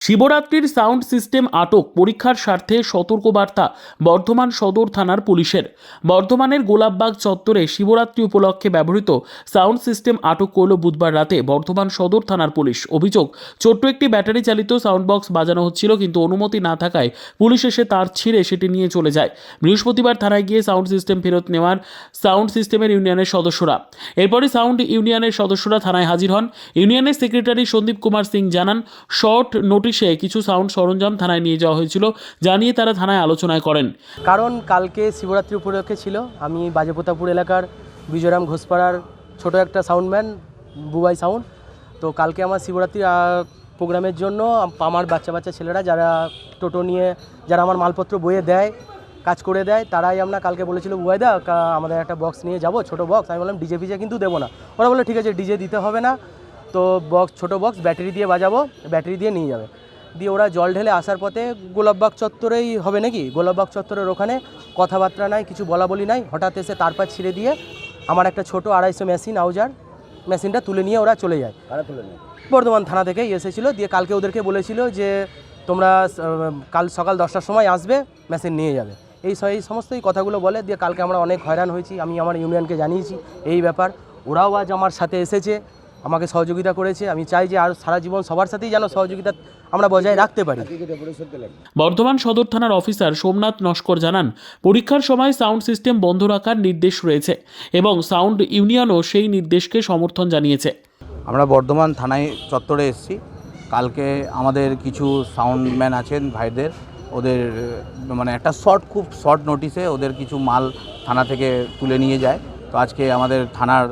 শিবরাত্রির sound system আটক, পরীক্ষার স্বার্থে সতর্কবার্তা বর্ধমান সদর থানার পুলিশের। বর্ধমানের গোলাপবাগ চত্বরে শিবরাত্রি উপলক্ষে ব্যবহৃত সাউন্ড সিস্টেম আটক করল বুধবার রাতে বর্ধমান সদর থানার পুলিশ। অভিযোগ, ছোট্ট একটি ব্যাটারি চালিত সাউন্ড বক্স বাজানো হচ্ছিল, কিন্তু অনুমতি না থাকায় পুলিশ এসে তার ছিঁড়ে সেটি নিয়ে চলে যায়। বৃহস্পতিবার থানায় গিয়ে সাউন্ড সিস্টেম ফেরত নেওয়ার সাউন্ড সিস্টেমের ইউনিয়নের সদস্যরা। এরপরই সাউন্ড ইউনিয়নের সদস্যরা থানায় হাজির হন। ইউনিয়নের সেক্রেটারি সন্দীপ কুমার সিং জানান, শর্ট নোটিশে কিছু সাউন্ড সরঞ্জাম থানায় নিয়ে যাওয়া হয়েছিল, জানিয়ে তারা থানায় আলোচনায় করেন। কারণ কালকে শিবরাত্রি উপলক্ষে ছিল, আমি বাজেপ্রতাপপুর এলাকার বিজয়রাম ঘোষপাড়ার ছোট একটা সাউন্ডম্যান, বুবাই সাউন্ড। তো কালকে আমার শিবরাত্রি প্রোগ্রামের জন্য আমার বাচ্চা ছেলেরা যারা টোটো নিয়ে যারা আমার মালপত্র বয়ে দেয়, কাজ করে দেয়, তারাই আমরা কালকে বলেছিল, বুবাইদা আমাদের একটা বক্স নিয়ে যাব, ছোটো বক্স। আমি বললাম ডিজে ফিজে কিন্তু দেবো না। ওরা বলে ঠিক আছে, ডিজে দিতে হবে না, তো বক্স ছোটো বক্স ব্যাটারি দিয়ে বাজাবো, ব্যাটারি দিয়ে নিয়ে যাবে। দিয়ে ওরা জল ঢেলে আসার পথে গোলাপবাগ চত্বরেই হবে নাকি, গোলাপবাগ চত্বরের ওখানে কথাবার্তা নাই, কিছু বলা বলি নাই, হঠাৎ এসে তারপর ছিঁড়ে দিয়ে আমার একটা ছোটো 250 মেশিন আউজার মেশিনটা তুলে নিয়ে ওরা চলে যায়। বর্ধমান থানা থেকেই এসেছিলো। দিয়ে কালকে ওদেরকে বলেছিল যে তোমরা কাল সকাল 10টার সময় আসবে, মেশিন নিয়ে যাবে। এই সমস্তই কথাগুলো বলে। দিয়ে কালকে আমরা অনেক হয়রান হয়েছি, আমি আমার ইউনিয়নকে জানিয়েছি এই ব্যাপার। ওরাও আজ আমার সাথে এসেছে, আমাকে সহযোগিতা করেছে। আমি চাই যে আর সারা জীবন সবার সাথেই যেন সহযোগিতা আমরা বজায় রাখতে পারি। বর্ধমান সদর থানার অফিসার সোমনাথ নস্কর জানান, পরীক্ষার সময় সাউন্ড সিস্টেম বন্ধ রাখার নির্দেশ রয়েছে এবং সাউন্ড ইউনিয়নও সেই নির্দেশকে সমর্থন জানিয়েছে। আমরা বর্ধমান থানায় চত্বরে এসেছি। কালকে আমাদের কিছু সাউন্ডম্যান আছেন ভাইদের, ওদের মানে একটা খুব শর্ট নোটিশে ওদের কিছু মাল থানা থেকে তুলে নিয়ে যায়। তো আজকে আমাদের থানার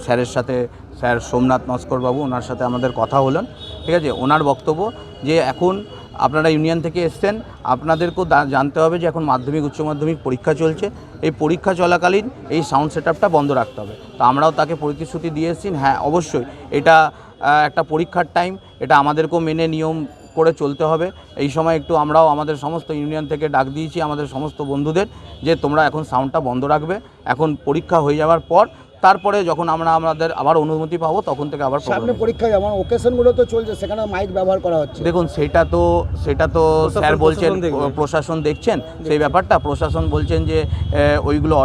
স্যারের সাথে, স্যার সোমনাথ নস্কর বাবু, ওনার সাথে আমাদের কথা হলেন। ঠিক আছে, ওনার বক্তব্য যে এখন আপনারা ইউনিয়ন থেকে এসছেন, আপনাদেরকেও জানতে হবে যে এখন মাধ্যমিক উচ্চ মাধ্যমিক পরীক্ষা চলছে। এই পরীক্ষা চলাকালীন এই সাউন্ড সেটআপটা বন্ধ রাখতে হবে। তো আমরাও তাকে প্রতিশ্রুতি দিয়ে এসেছি, হ্যাঁ অবশ্যই এটা একটা পরীক্ষার টাইম, এটা আমাদেরকেও মেনে নিয়ম করে চলতে হবে। এই সময় একটু আমরাও আমাদের সমস্ত ইউনিয়ন থেকে ডাক দিয়েছি আমাদের সমস্ত বন্ধুদের যে তোমরা এখন সাউন্ডটা বন্ধ রাখবে, এখন পরীক্ষা হয়ে যাওয়ার পর তারপরে যখন আমাদের আবার অনুমতি পাবো তখন থেকে আবার সামনে পরীক্ষা যেমন ওকেশনগুলো তো চলছে, সেখানে মাইক ব্যবহার করা হচ্ছে। দেখুন সেটা তো স্যার বলছেন, প্রশাসন দেখছেন সেই ব্যাপারটা। প্রশাসন বলছেন যে ওইগুলো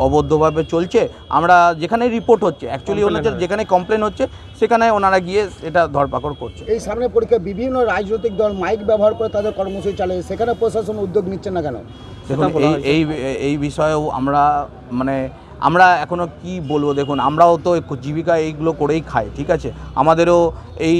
অবৈধভাবে চলছে। আমরা যেখানে রিপোর্ট হচ্ছে, অ্যাকচুয়ালি ওনাদের যেখানে কমপ্লেন হচ্ছে সেখানে ওনারা গিয়ে এটা ধরপাকড় করছে। এই সামনে পরীক্ষা বিভিন্ন রাজনৈতিক দল মাইক ব্যবহার করে তাদের কর্মসূচি চালিয়ে, সেখানে প্রশাসন উদ্যোগ নিচ্ছে না কেন? দেখুন এই বিষয়েও আমরা এখনও কি বলবো, দেখুন আমরাও তো জীবিকা এইগুলো করেই খাই, ঠিক আছে, আমাদেরও এই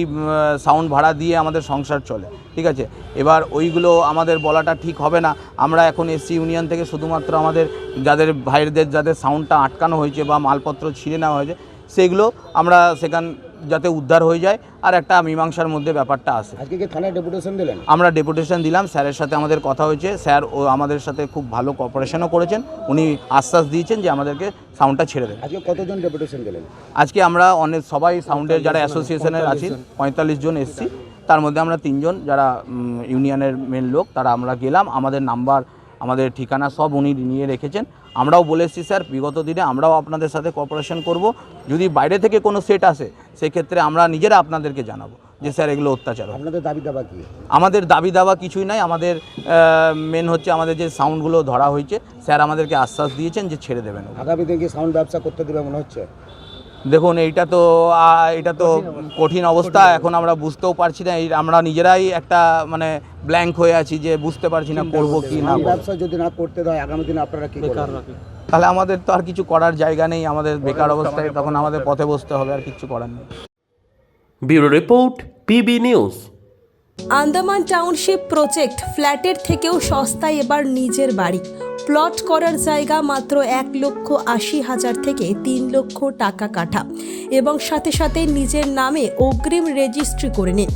সাউন্ড ভাড়া দিয়ে আমাদের সংসার চলে, ঠিক আছে। এবার ওইগুলো আমাদের বলাটা ঠিক হবে না। আমরা এখন এসসি ইউনিয়ন থেকে শুধুমাত্র আমাদের যাদের ভাইদের যাদের সাউন্ডটা আটকানো হয়েছে বা মালপত্র ছিঁড়ে নেওয়া হয়েছে সেগুলো আমরা সেখান যাতে উদ্ধার হয়ে যায় আর একটা মীমাংসার মধ্যে ব্যাপারটা আসে। আজকে কি থানায় ডেপুটেশন দিলেন? আমরা ডেপুটেশন দিলাম, স্যারের সাথে আমাদের কথা হয়েছে, স্যার ও আমাদের সাথে খুব ভালো কোঅপারেশনও করেছেন। উনি আশ্বাস দিয়েছেন যে আমাদেরকে সাউন্ডটা ছেড়ে দেবেন। আজকে কতজন ডেপুটেশন দিলেন? আজকে আমরা সবাই সাউন্ডের যারা অ্যাসোসিয়েশনের আছি 45 জন এসছি, তার মধ্যে আমরা 3 জন যারা ইউনিয়নের মেন লোক, তারা আমরা গেলাম, আমাদের নাম্বার আমাদের ঠিকানা সব উনি নিয়ে রেখেছেন। আমরাও বলে এসেছি স্যার বিগত দিনে আমরাও আপনাদের সাথে কোঅপারেশন করব, যদি বাইরে থেকে কোনো সেট আসে সেক্ষেত্রে আমরা নিজেরা আপনাদেরকে জানাবো যে স্যার এগুলো অত্যাচার। আপনাদের দাবি দাবা কি? আমাদের দাবি দাবা কিছুই নাই, আমাদের মেন হচ্ছে আমাদের যে সাউন্ডগুলো ধরা হয়েছে স্যার আমাদেরকে আশ্বাস দিয়েছেন যে ছেড়ে দেবেন। আগামী দিনে কি সাউন্ড ব্যবসা করতে দেবে মনে হচ্ছে? দেখুন এটা তো কঠিন অবস্থা, এখন আমরা বুঝতেও পারছি না, আমরা নিজেরাই একটা ব্ল্যাঙ্ক হয়ে আছি যে বুঝতে পারছি না করবো কি না। ব্যবসা যদি না করতে দেয় আগামী দিনে আপনারা কি করবেন? তাহলে আমাদের তো আর কিছু করার জায়গা নেই, আমাদের বেকার অবস্থায় তখন আমাদের পথে বসতে হবে, আর কিছু করার নেই। Bureau report, PB news. Andaman township project, ফ্ল্যাটের থেকেও সস্তায় এবার নিজের বাড়ি। প্লট করার জায়গা মাত্র 1,80,000 থেকে 3 লক্ষ টাকা কাঠা এবং সাথে সাথে নিজের নামে অগ্রিম রেজিস্ট্রি করে নিন।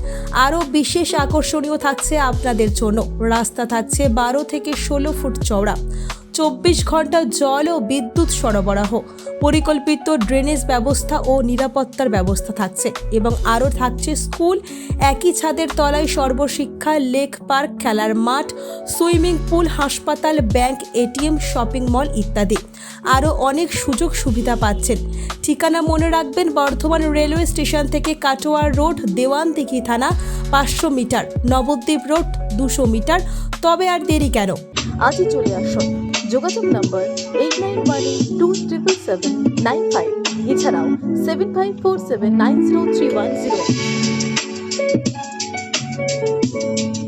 আরও বিশেষ আকর্ষণীয় থাকছে আপনাদের জন্য, রাস্তা থাকছে 12 থেকে 16 ফুট চওড়া, 24 ঘন্টা জল ও বিদ্যুৎ সরবরাহ, পরিকল্পিত ড্রেনেজ ব্যবস্থা ও নিরাপত্তার ব্যবস্থা থাকছে এবং আরও থাকছে স্কুল, একই ছাদের তলায় সর্বশিক্ষা, লেক পার্ক, খেলার মাঠ, সুইমিং পুল, হাসপাতাল, ব্যাংক, এটিএম, শপিং মল ইত্যাদি। আরও অনেক সুযোগ সুবিধা পাচ্ছেন। ঠিকানা মনে রাখবেন, বর্ধমান রেলওয়ে স্টেশন থেকে কাটোয়া রোড, দেওয়ানদিঘি থানা 500 মিটার, নবদ্বীপ রোড 200 মিটার। তবে আর দেরি কেন, আজই চলে আসুন। যোগাযোগ নম্বর 8912777795, এছাড়াও 7547903108।